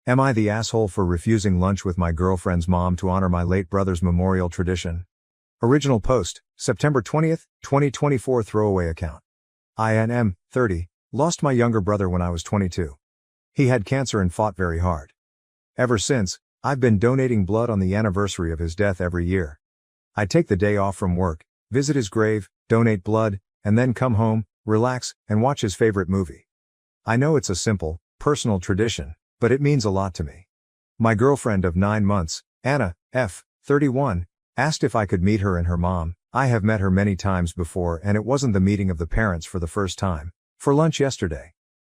Am I the asshole for refusing lunch with my girlfriend's mom to honor my late brother's memorial tradition? Original post, September 20th, 2024. Throwaway account. INM, 30, lost my younger brother when I was 22. He had cancer and fought very hard. Ever since, I've been donating blood on the anniversary of his death every year. I take the day off from work, visit his grave, donate blood, and then come home, relax, and watch his favorite movie. I know it's a simple, personal tradition, but it means a lot to me. My girlfriend of 9 months, Anna, F., 31, asked if I could meet her and her mom. I have met her many times before and it wasn't the meeting of the parents for the first time, for lunch yesterday.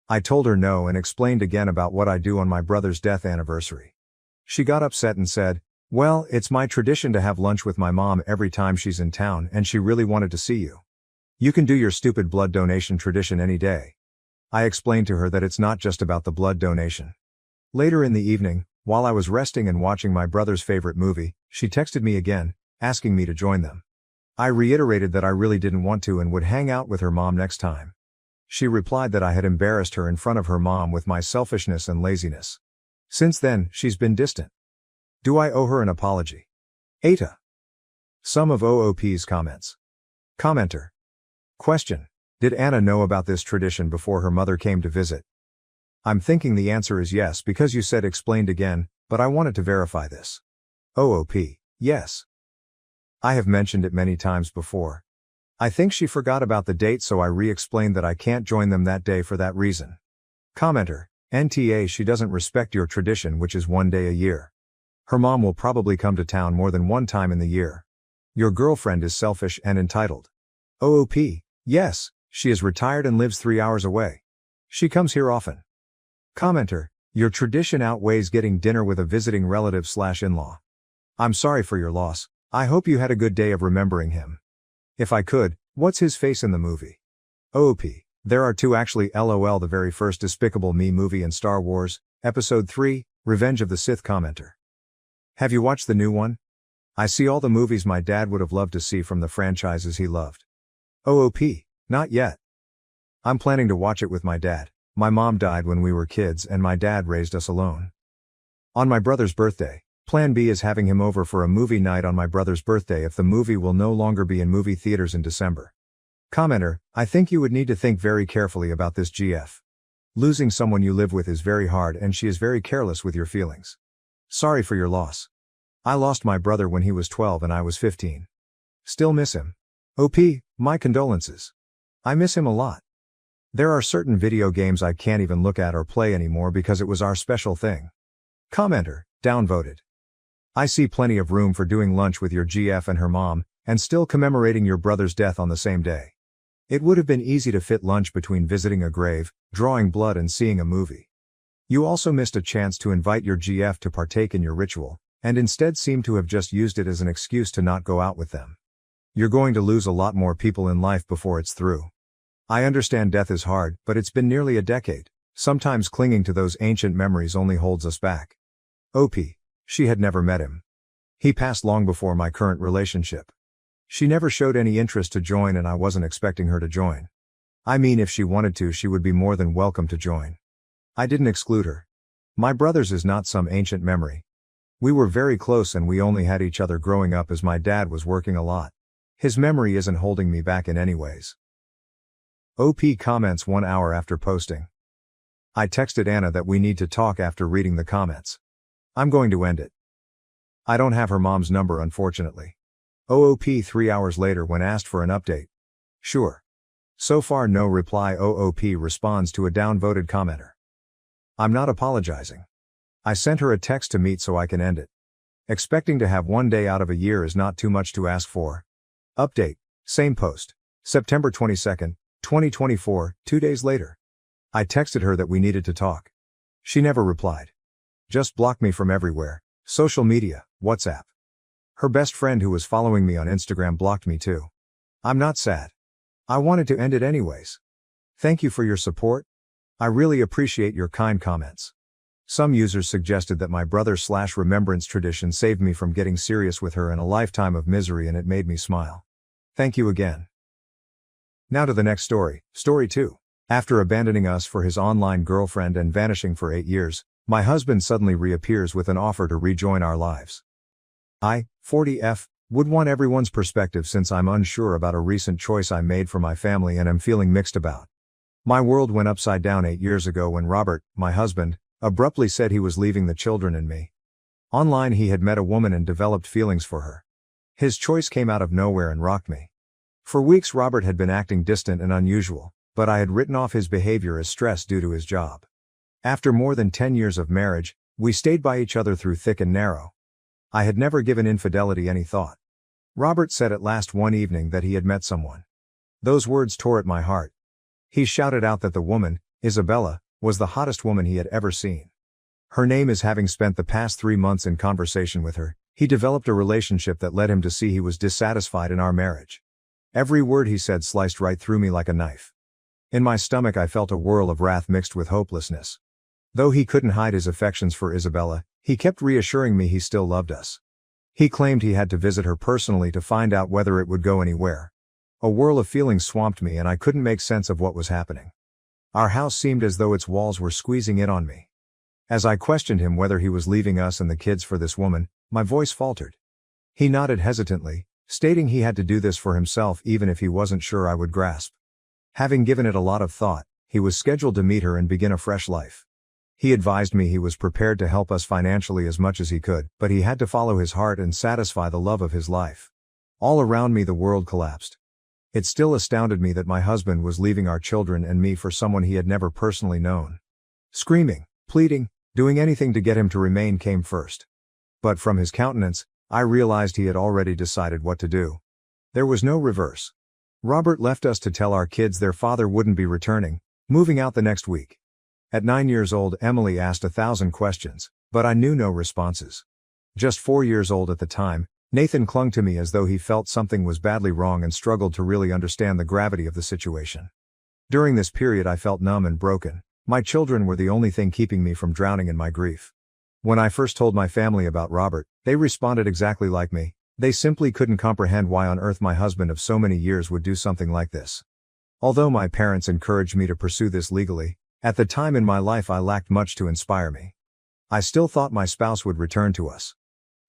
I told her no and explained again about what I do on my brother's death anniversary. She got upset and said, "Well, it's my tradition to have lunch with my mom every time she's in town and she really wanted to see you. You can do your stupid blood donation tradition any day." I explained to her that it's not just about the blood donation. Later in the evening, while I was resting and watching my brother's favorite movie, she texted me again, asking me to join them. I reiterated that I really didn't want to and would hang out with her mom next time. She replied that I had embarrassed her in front of her mom with my selfishness and laziness. Since then, she's been distant. Do I owe her an apology? AITA. Some of OOP's comments. Commenter. Question. Did Anna know about this tradition before her mother came to visit? I'm thinking the answer is yes because you said explained again, but I wanted to verify this. OOP. Yes. I have mentioned it many times before. I think she forgot about the date so I re-explained that I can't join them that day for that reason. Commenter. NTA. She doesn't respect your tradition, which is 1 day a year. Her mom will probably come to town more than 1 time in the year. Your girlfriend is selfish and entitled. OOP. Yes, she is retired and lives 3 hours away. She comes here often. Commenter. Your tradition outweighs getting dinner with a visiting relative/in-law. I'm sorry for your loss. I hope you had a good day of remembering him. If I could, what's his face in the movie? OOP. There are 2 actually. LOL. The very first Despicable Me movie and Star Wars, Episode 3, Revenge of the Sith. Commenter. Have you watched the new one? I see all the movies my dad would have loved to see from the franchises he loved. OOP. Not yet. I'm planning to watch it with my dad. My mom died when we were kids and my dad raised us alone. On my brother's birthday, Plan B is having him over for a movie night on my brother's birthday if the movie will no longer be in movie theaters in December. Commenter. I think you would need to think very carefully about this. GF. Losing someone you live with is very hard and she is very careless with your feelings. Sorry for your loss. I lost my brother when he was 12 and I was 15. Still miss him. OP, my condolences. I miss him a lot. There are certain video games I can't even look at or play anymore because it was our special thing. Commenter. Downvoted. I see plenty of room for doing lunch with your GF and her mom, and still commemorating your brother's death on the same day. It would have been easy to fit lunch between visiting a grave, drawing blood and seeing a movie. You also missed a chance to invite your GF to partake in your ritual, and instead seem to have just used it as an excuse to not go out with them. You're going to lose a lot more people in life before it's through. I understand death is hard, but it's been nearly a decade. Sometimes clinging to those ancient memories only holds us back. OP. She had never met him. He passed long before my current relationship. She never showed any interest to join and I wasn't expecting her to join. I mean, if she wanted to, she would be more than welcome to join. I didn't exclude her. My brother's is not some ancient memory. We were very close and we only had each other growing up as my dad was working a lot. His memory isn't holding me back in any ways. OP comments 1 hour after posting. I texted Anna that we need to talk after reading the comments. I'm going to end it. I don't have her mom's number unfortunately. OOP 3 hours later when asked for an update. Sure. So far no reply. OOP responds to a downvoted commenter. I'm not apologizing. I sent her a text to meet so I can end it. Expecting to have 1 day out of a year is not too much to ask for. Update. Same post. September 22nd, 2024, 2 days later. I texted her that we needed to talk. She never replied. Just blocked me from everywhere, social media, WhatsApp. Her best friend who was following me on Instagram blocked me too. I'm not sad. I wanted to end it anyways. Thank you for your support. I really appreciate your kind comments. Some users suggested that my brother/remembrance tradition saved me from getting serious with her in a lifetime of misery and it made me smile. Thank you again. Now to the next story, story 2. After abandoning us for his online girlfriend and vanishing for 8 years, My husband suddenly reappears with an offer to rejoin our lives. I, 40F, would want everyone's perspective since I'm unsure about a recent choice I made for my family and am feeling mixed about. My world went upside down 8 years ago when Robert, my husband, abruptly said he was leaving the children and me. Online he had met a woman and developed feelings for her. His choice came out of nowhere and rocked me. For weeks Robert had been acting distant and unusual, but I had written off his behavior as stress due to his job. After more than 10 years of marriage, we stayed by each other through thick and narrow. I had never given infidelity any thought. Robert said at last one evening that he had met someone. Those words tore at my heart. He shouted out that the woman, Isabella, was the hottest woman he had ever seen. Her name is having spent the past 3 months in conversation with her, he developed a relationship that led him to see he was dissatisfied in our marriage. Every word he said sliced right through me like a knife. In my stomach I felt a whirl of wrath mixed with hopelessness. Though he couldn't hide his affections for Isabella, he kept reassuring me he still loved us. He claimed he had to visit her personally to find out whether it would go anywhere. A whirl of feelings swamped me and I couldn't make sense of what was happening. Our house seemed as though its walls were squeezing in on me. As I questioned him whether he was leaving us and the kids for this woman, my voice faltered. He nodded hesitantly, stating he had to do this for himself even if he wasn't sure I would grasp. Having given it a lot of thought, he was scheduled to meet her and begin a fresh life. He advised me he was prepared to help us financially as much as he could, but he had to follow his heart and satisfy the love of his life. All around me the world collapsed. It still astounded me that my husband was leaving our children and me for someone he had never personally known. Screaming, pleading, doing anything to get him to remain came first. But from his countenance, I realized he had already decided what to do. There was no reverse. Robert left us to tell our kids their father wouldn't be returning, moving out the next week. At 9 years old, Emily asked 1,000 questions, but I knew no responses. Just 4 years old at the time, Nathan clung to me as though he felt something was badly wrong and struggled to really understand the gravity of the situation. During this period I felt numb and broken. My children were the only thing keeping me from drowning in my grief. When I first told my family about Robert, they responded exactly like me. They simply couldn't comprehend why on earth my husband of so many years would do something like this. Although my parents encouraged me to pursue this legally, at the time in my life I lacked much to inspire me. I still thought my spouse would return to us.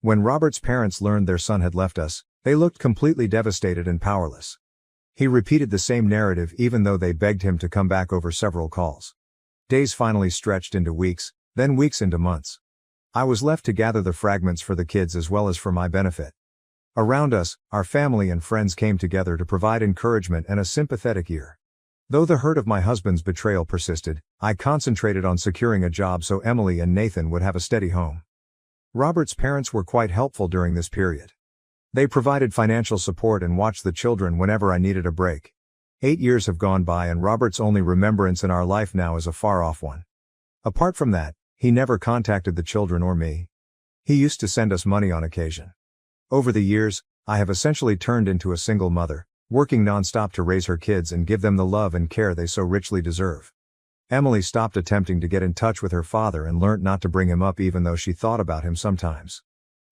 When Robert's parents learned their son had left us, they looked completely devastated and powerless. He repeated the same narrative even though they begged him to come back over several calls. Days finally stretched into weeks, then weeks into months. I was left to gather the fragments for the kids as well as for my benefit. Around us, our family and friends came together to provide encouragement and a sympathetic ear. Though the hurt of my husband's betrayal persisted, I concentrated on securing a job so Emily and Nathan would have a steady home. Robert's parents were quite helpful during this period. They provided financial support and watched the children whenever I needed a break. 8 years have gone by and Robert's only remembrance in our life now is a far-off one. Apart from that, he never contacted the children or me. He used to send us money on occasion. Over the years, I have essentially turned into a single mother, working non-stop to raise her kids and give them the love and care they so richly deserve. Emily stopped attempting to get in touch with her father and learnt not to bring him up even though she thought about him sometimes.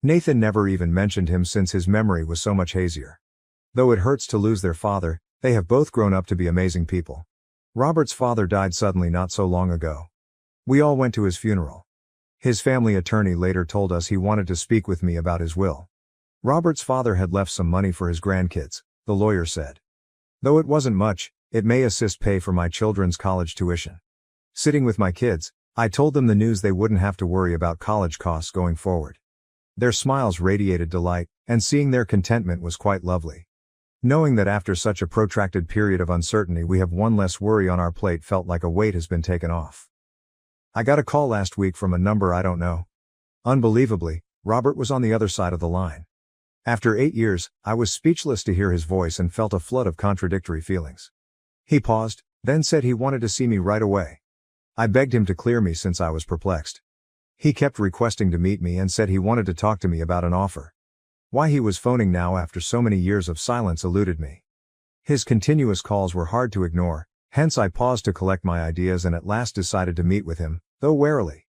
Nathan never even mentioned him since his memory was so much hazier. Though it hurts to lose their father, they have both grown up to be amazing people. Robert's father died suddenly not so long ago. We all went to his funeral. His family attorney later told us he wanted to speak with me about his will. Robert's father had left some money for his grandkids, the lawyer said. Though it wasn't much, it may assist pay for my children's college tuition. Sitting with my kids, I told them the news they wouldn't have to worry about college costs going forward. Their smiles radiated delight, and seeing their contentment was quite lovely. Knowing that after such a protracted period of uncertainty we have one less worry on our plate felt like a weight has been taken off. I got a call last week from a number I don't know. Unbelievably, Robert was on the other side of the line. After 8 years, I was speechless to hear his voice and felt a flood of contradictory feelings. He paused, then said he wanted to see me right away. I begged him to clear me since I was perplexed. He kept requesting to meet me and said he wanted to talk to me about an offer. Why he was phoning now after so many years of silence eluded me. His continuous calls were hard to ignore, hence I paused to collect my ideas and at last decided to meet with him, though warily.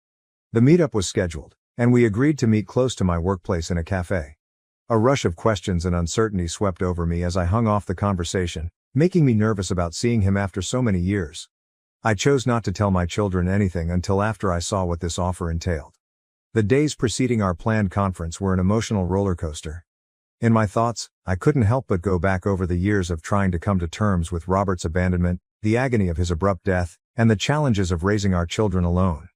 The meetup was scheduled, and we agreed to meet close to my workplace in a cafe. A rush of questions and uncertainty swept over me as I hung off the conversation, making me nervous about seeing him after so many years. I chose not to tell my children anything until after I saw what this offer entailed. The days preceding our planned conference were an emotional roller coaster. In my thoughts, I couldn't help but go back over the years of trying to come to terms with Robert's abandonment, the agony of his abrupt death, and the challenges of raising our children alone.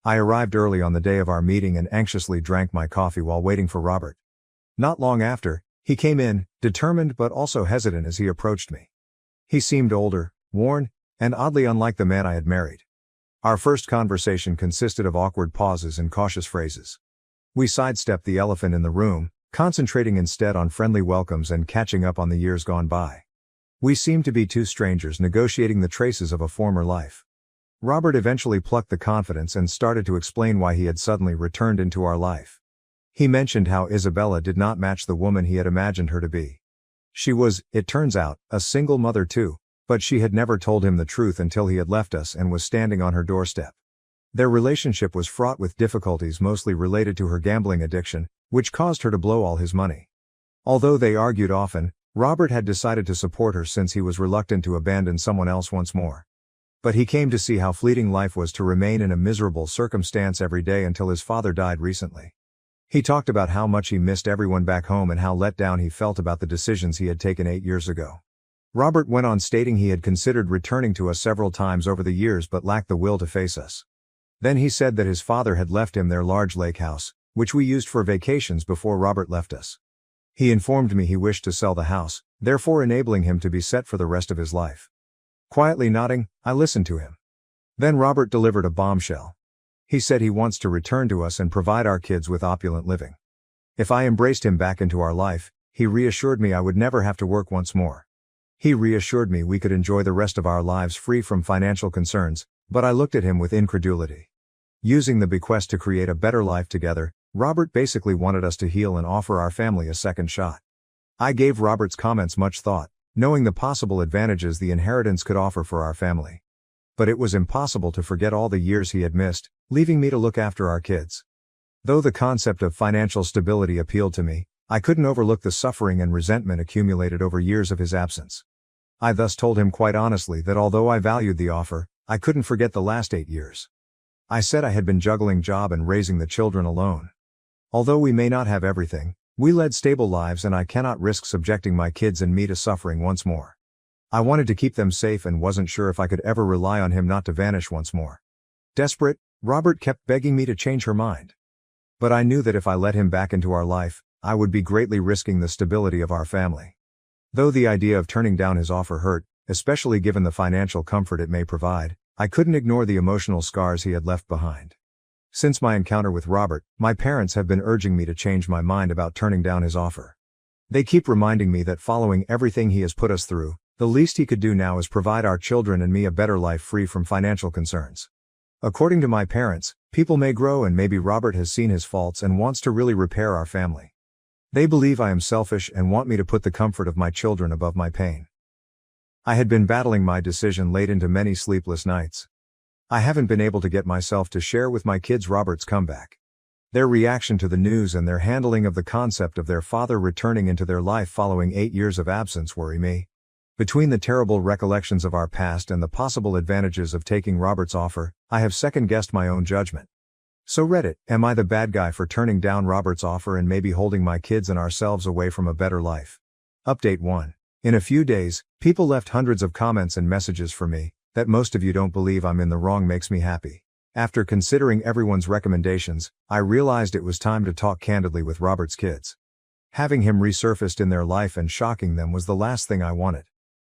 I arrived early on the day of our meeting and anxiously drank my coffee while waiting for Robert. Not long after, he came in, determined but also hesitant as he approached me. He seemed older, worn, and oddly unlike the man I had married. Our first conversation consisted of awkward pauses and cautious phrases. We sidestepped the elephant in the room, concentrating instead on friendly welcomes and catching up on the years gone by. We seemed to be two strangers negotiating the traces of a former life. Robert eventually plucked the confidence and started to explain why he had suddenly returned into our life. He mentioned how Isabella did not match the woman he had imagined her to be. She was, it turns out, a single mother too, but she had never told him the truth until he had left us and was standing on her doorstep. Their relationship was fraught with difficulties mostly related to her gambling addiction, which caused her to blow all his money. Although they argued often, Robert had decided to support her since he was reluctant to abandon someone else once more. But he came to see how fleeting life was to remain in a miserable circumstance every day until his father died recently. He talked about how much he missed everyone back home and how let down he felt about the decisions he had taken 8 years ago. Robert went on stating he had considered returning to us several times over the years but lacked the will to face us. Then he said that his father had left him their large lake house, which we used for vacations before Robert left us. He informed me he wished to sell the house, therefore enabling him to be set for the rest of his life. Quietly nodding, I listened to him. Then Robert delivered a bombshell. He said he wants to return to us and provide our kids with opulent living. If I embraced him back into our life, he reassured me I would never have to work once more. He reassured me we could enjoy the rest of our lives free from financial concerns, but I looked at him with incredulity. Using the bequest to create a better life together, Robert basically wanted us to heal and offer our family a second shot. I gave Robert's comments much thought, knowing the possible advantages the inheritance could offer for our family. But it was impossible to forget all the years he had missed, leaving me to look after our kids. Though the concept of financial stability appealed to me, I couldn't overlook the suffering and resentment accumulated over years of his absence. I thus told him quite honestly that although I valued the offer, I couldn't forget the last 8 years. I said I had been juggling job and raising the children alone. Although we may not have everything, we led stable lives and I cannot risk subjecting my kids and me to suffering once more. I wanted to keep them safe and wasn't sure if I could ever rely on him not to vanish once more. Desperate, Robert kept begging me to change her mind. But I knew that if I let him back into our life, I would be greatly risking the stability of our family. Though the idea of turning down his offer hurt, especially given the financial comfort it may provide, I couldn't ignore the emotional scars he had left behind. Since my encounter with Robert, my parents have been urging me to change my mind about turning down his offer. They keep reminding me that following everything he has put us through, the least he could do now is provide our children and me a better life free from financial concerns. According to my parents, people may grow and maybe Robert has seen his faults and wants to really repair our family. They believe I am selfish and want me to put the comfort of my children above my pain. I had been battling my decision late into many sleepless nights. I haven't been able to get myself to share with my kids Robert's comeback. Their reaction to the news and their handling of the concept of their father returning into their life following 8 years of absence worry me. Between the terrible recollections of our past and the possible advantages of taking Robert's offer, I have second-guessed my own judgment. So Reddit, am I the bad guy for turning down Robert's offer and maybe holding my kids and ourselves away from a better life? Update 1. In a few days, people left hundreds of comments and messages for me. That most of you don't believe I'm in the wrong makes me happy. After considering everyone's recommendations, I realized it was time to talk candidly with Robert's kids. Having him resurfaced in their life and shocking them was the last thing I wanted.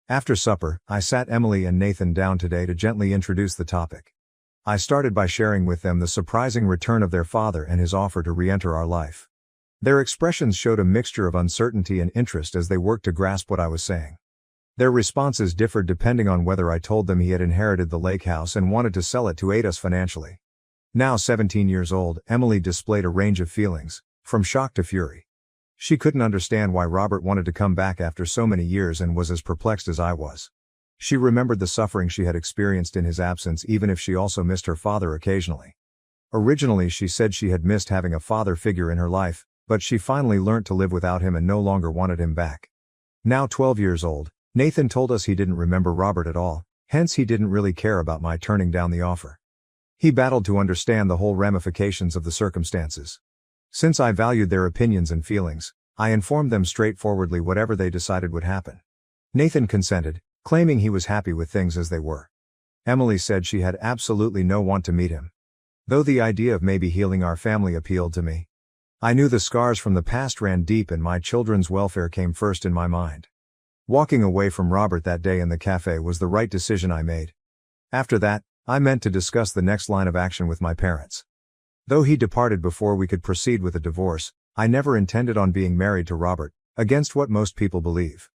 After supper, I sat Emily and Nathan down today to gently introduce the topic. I started by sharing with them the surprising return of their father and his offer to re-enter our life. Their expressions showed a mixture of uncertainty and interest as they worked to grasp what I was saying. Their responses differed depending on whether I told them he had inherited the lake house and wanted to sell it to aid us financially. Now 17 years old, Emily displayed a range of feelings, from shock to fury. She couldn't understand why Robert wanted to come back after so many years and was as perplexed as I was. She remembered the suffering she had experienced in his absence even if she also missed her father occasionally. Originally she said she had missed having a father figure in her life, but she finally learnt to live without him and no longer wanted him back. Now 12 years old, Nathan told us he didn't remember Robert at all, Hence he didn't really care about my turning down the offer. He battled to understand the whole ramifications of the circumstances. Since I valued their opinions and feelings, I informed them straightforwardly whatever they decided would happen. Nathan consented, claiming he was happy with things as they were. Emily said she had absolutely no want to meet him. Though the idea of maybe healing our family appealed to me. I knew the scars from the past ran deep and my children's welfare came first in my mind. Walking away from Robert that day in the cafe was the right decision I made. After that, I meant to discuss the next line of action with my parents. Though he departed before we could proceed with a divorce, I never intended on being married to Robert, against what most people believe.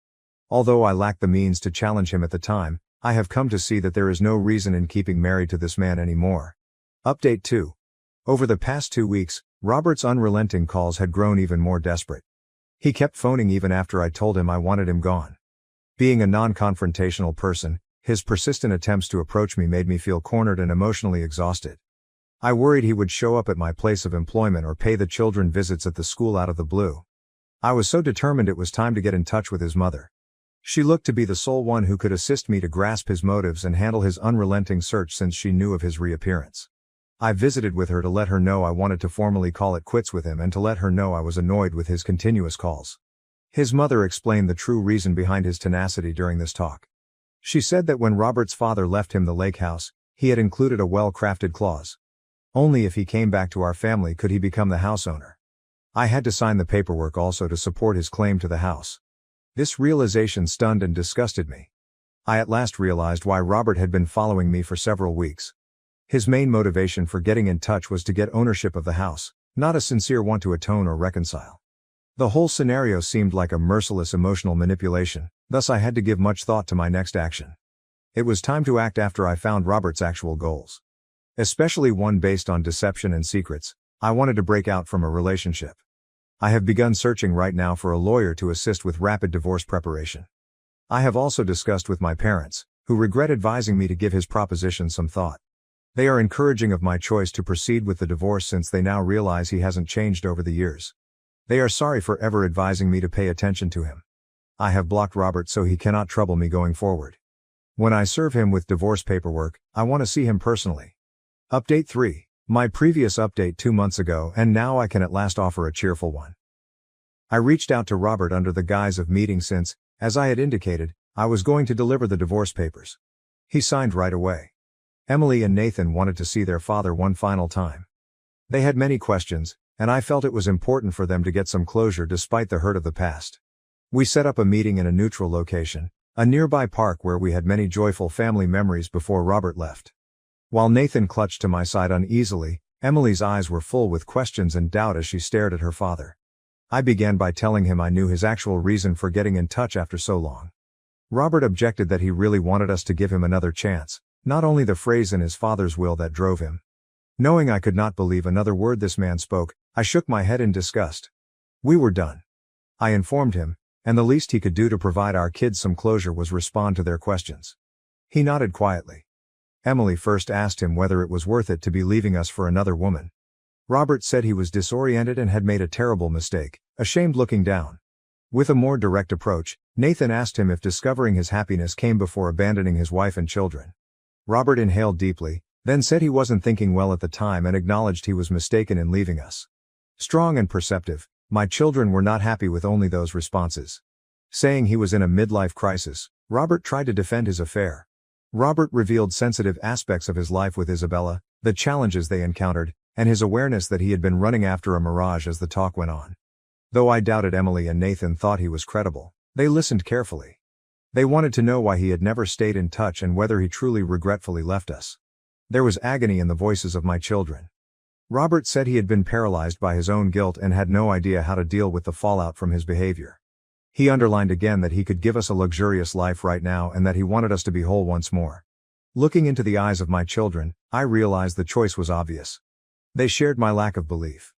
Although I lacked the means to challenge him at the time, I have come to see that there is no reason in keeping married to this man anymore. Update 2. Over the past 2 weeks, Robert's unrelenting calls had grown even more desperate. He kept phoning even after I told him I wanted him gone. Being a non-confrontational person, his persistent attempts to approach me made me feel cornered and emotionally exhausted. I worried he would show up at my place of employment or pay the children visits at the school out of the blue. I was so determined it was time to get in touch with his mother. She looked to be the sole one who could assist me to grasp his motives and handle his unrelenting search since she knew of his reappearance. I visited with her to let her know I wanted to formally call it quits with him and to let her know I was annoyed with his continuous calls. His mother explained the true reason behind his tenacity during this talk. She said that when Robert's father left him the lake house, he had included a well-crafted clause. Only if he came back to our family could he become the house owner. I had to sign the paperwork also to support his claim to the house. This realization stunned and disgusted me. I at last realized why Robert had been following me for several weeks. His main motivation for getting in touch was to get ownership of the house, not a sincere want to atone or reconcile. The whole scenario seemed like a merciless emotional manipulation, thus I had to give much thought to my next action. It was time to act after I found Robert's actual goals. Especially one based on deception and secrets. I wanted to break out from a relationship. I have begun searching right now for a lawyer to assist with rapid divorce preparation. I have also discussed with my parents, who regret advising me to give his proposition some thought. They are encouraging of my choice to proceed with the divorce since they now realize he hasn't changed over the years. They are sorry for ever advising me to pay attention to him. I have blocked Robert so he cannot trouble me going forward. When I serve him with divorce paperwork, I want to see him personally. Update 3. My previous update 2 months ago and now I can at last offer a cheerful one. I reached out to Robert under the guise of meeting since, as I had indicated, I was going to deliver the divorce papers. He signed right away. Emily and Nathan wanted to see their father one final time. They had many questions, and I felt it was important for them to get some closure despite the hurt of the past. We set up a meeting in a neutral location, a nearby park where we had many joyful family memories before Robert left. While Nathan clutched to my side uneasily, Emily's eyes were full with questions and doubt as she stared at her father. I began by telling him I knew his actual reason for getting in touch after so long. Robert objected that he really wanted us to give him another chance, not only the phrase in his father's will that drove him. Knowing I could not believe another word this man spoke, I shook my head in disgust. We were done. I informed him, and the least he could do to provide our kids some closure was respond to their questions. He nodded quietly. Emily first asked him whether it was worth it to be leaving us for another woman. Robert said he was disoriented and had made a terrible mistake, ashamed looking down. With a more direct approach, Nathan asked him if discovering his happiness came before abandoning his wife and children. Robert inhaled deeply, then said he wasn't thinking well at the time and acknowledged he was mistaken in leaving us. Strong and perceptive, my children were not happy with only those responses. Saying he was in a midlife crisis, Robert tried to defend his affair. Robert revealed sensitive aspects of his life with Isabella, the challenges they encountered, and his awareness that he had been running after a mirage as the talk went on. Though I doubted Emily and Nathan thought he was credible, they listened carefully. They wanted to know why he had never stayed in touch and whether he truly regretfully left us. There was agony in the voices of my children. Robert said he had been paralyzed by his own guilt and had no idea how to deal with the fallout from his behavior. He underlined again that he could give us a luxurious life right now and that he wanted us to be whole once more. Looking into the eyes of my children, I realized the choice was obvious. They shared my lack of belief.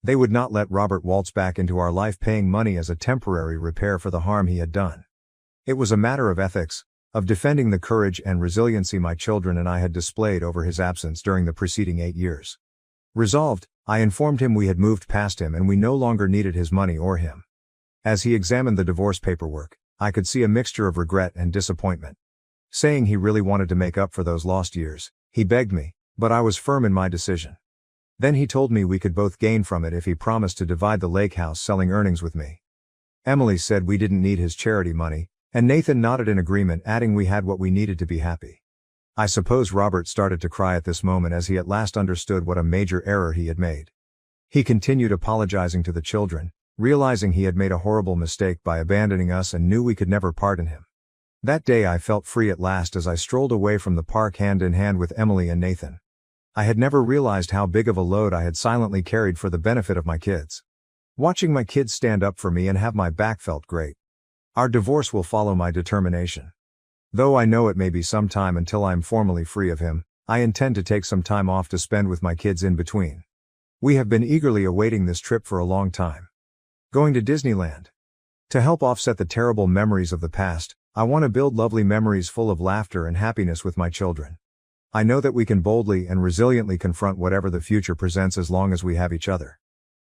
They would not let Robert waltz back into our life paying money as a temporary repair for the harm he had done. It was a matter of ethics, of defending the courage and resiliency my children and I had displayed over his absence during the preceding 8 years. Resolved, I informed him we had moved past him and we no longer needed his money or him. As he examined the divorce paperwork, I could see a mixture of regret and disappointment. saying he really wanted to make up for those lost years. He begged me, but I was firm in my decision. Then he told me we could both gain from it if he promised to divide the lake house selling earnings with me. Emily said we didn't need his charity money, and Nathan nodded in agreement, adding we had what we needed to be happy. I suppose Robert started to cry at this moment as he at last understood what a major error he had made. He continued apologizing to the children, realizing he had made a horrible mistake by abandoning us and knew we could never pardon him. That day I felt free at last as I strolled away from the park hand in hand with Emily and Nathan. I had never realized how big of a load I had silently carried for the benefit of my kids. Watching my kids stand up for me and have my back felt great. Our divorce will follow my determination. Though I know it may be some time until I am formally free of him, I intend to take some time off to spend with my kids in between. We have been eagerly awaiting this trip for a long time. Going to Disneyland. To help offset the terrible memories of the past, I want to build lovely memories full of laughter and happiness with my children. I know that we can boldly and resiliently confront whatever the future presents as long as we have each other.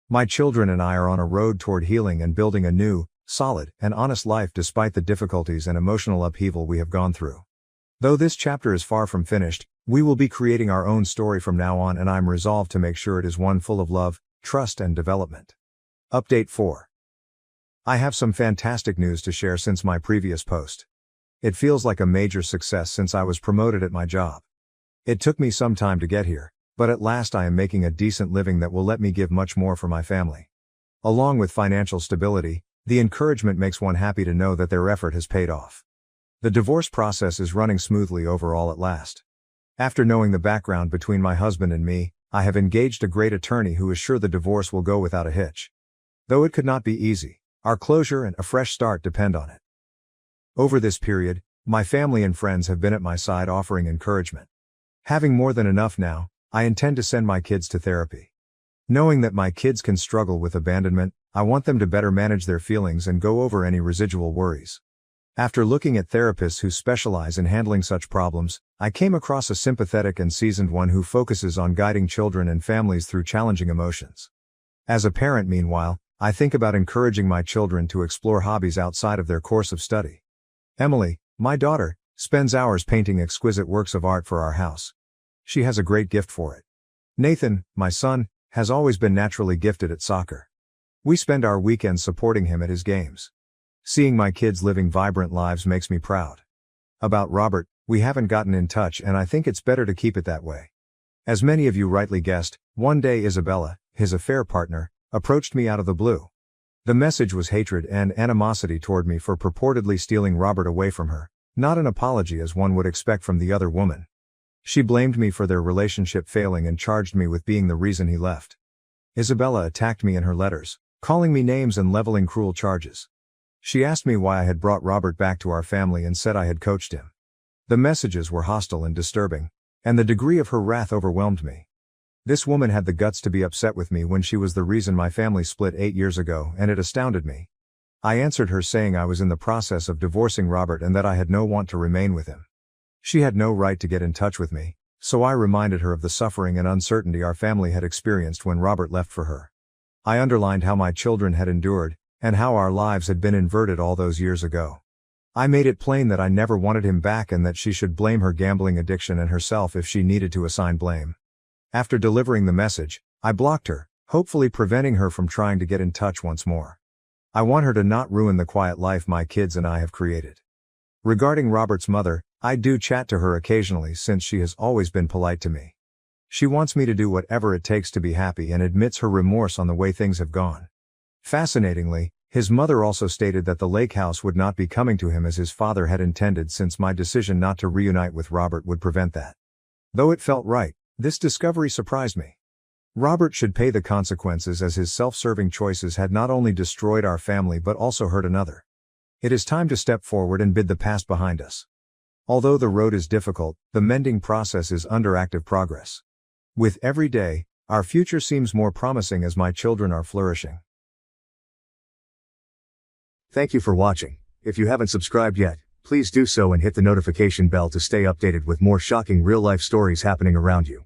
My children and I are on a road toward healing and building a new, solid, and honest life despite the difficulties and emotional upheaval we have gone through. Though this chapter is far from finished, we will be creating our own story from now on, and I'm resolved to make sure it is one full of love, trust, and development. Update 4. I have some fantastic news to share since my previous post. It feels like a major success since I was promoted at my job. It took me some time to get here, but at last I am making a decent living that will let me give much more for my family. Along with financial stability, the encouragement makes one happy to know that their effort has paid off. The divorce process is running smoothly overall at last. After knowing the background between my husband and me, I have engaged a great attorney who is sure the divorce will go without a hitch. Though it could not be easy, our closure and a fresh start depend on it. Over this period, my family and friends have been at my side offering encouragement. Having more than enough now, I intend to send my kids to therapy. Knowing that my kids can struggle with abandonment, I want them to better manage their feelings and go over any residual worries. After looking at therapists who specialize in handling such problems, I came across a sympathetic and seasoned one who focuses on guiding children and families through challenging emotions. As a parent, meanwhile, I think about encouraging my children to explore hobbies outside of their course of study. Emily, my daughter, spends hours painting exquisite works of art for our house. She has a great gift for it. Nathan, my son, has always been naturally gifted at soccer. We spend our weekends supporting him at his games. Seeing my kids living vibrant lives makes me proud. About Robert, we haven't gotten in touch, and I think it's better to keep it that way. As many of you rightly guessed, one day Isabella, his affair partner, approached me out of the blue. The message was hatred and animosity toward me for purportedly stealing Robert away from her, not an apology as one would expect from the other woman. She blamed me for their relationship failing and charged me with being the reason he left. Isabella attacked me in her letters, calling me names and leveling cruel charges. She asked me why I had brought Robert back to our family and said I had coached him. The messages were hostile and disturbing, and the degree of her wrath overwhelmed me. This woman had the guts to be upset with me when she was the reason my family split 8 years ago, and it astounded me. I answered her saying I was in the process of divorcing Robert and that I had no want to remain with him. She had no right to get in touch with me, so I reminded her of the suffering and uncertainty our family had experienced when Robert left for her. I underlined how my children had endured, and how our lives had been inverted all those years ago. I made it plain that I never wanted him back and that she should blame her gambling addiction and herself if she needed to assign blame. After delivering the message, I blocked her, hopefully preventing her from trying to get in touch once more. I want her to not ruin the quiet life my kids and I have created. Regarding Robert's mother, I do chat to her occasionally since she has always been polite to me. She wants me to do whatever it takes to be happy and admits her remorse on the way things have gone. Fascinatingly, his mother also stated that the lake house would not be coming to him as his father had intended, since my decision not to reunite with Robert would prevent that. Though it felt right, this discovery surprised me. Robert should pay the consequences, as his self-serving choices had not only destroyed our family but also hurt another. It is time to step forward and bid the past behind us. Although the road is difficult, the mending process is under active progress. With every day, our future seems more promising as my children are flourishing. Thank you for watching. If you haven't subscribed yet, please do so and hit the notification bell to stay updated with more shocking real-life stories happening around you.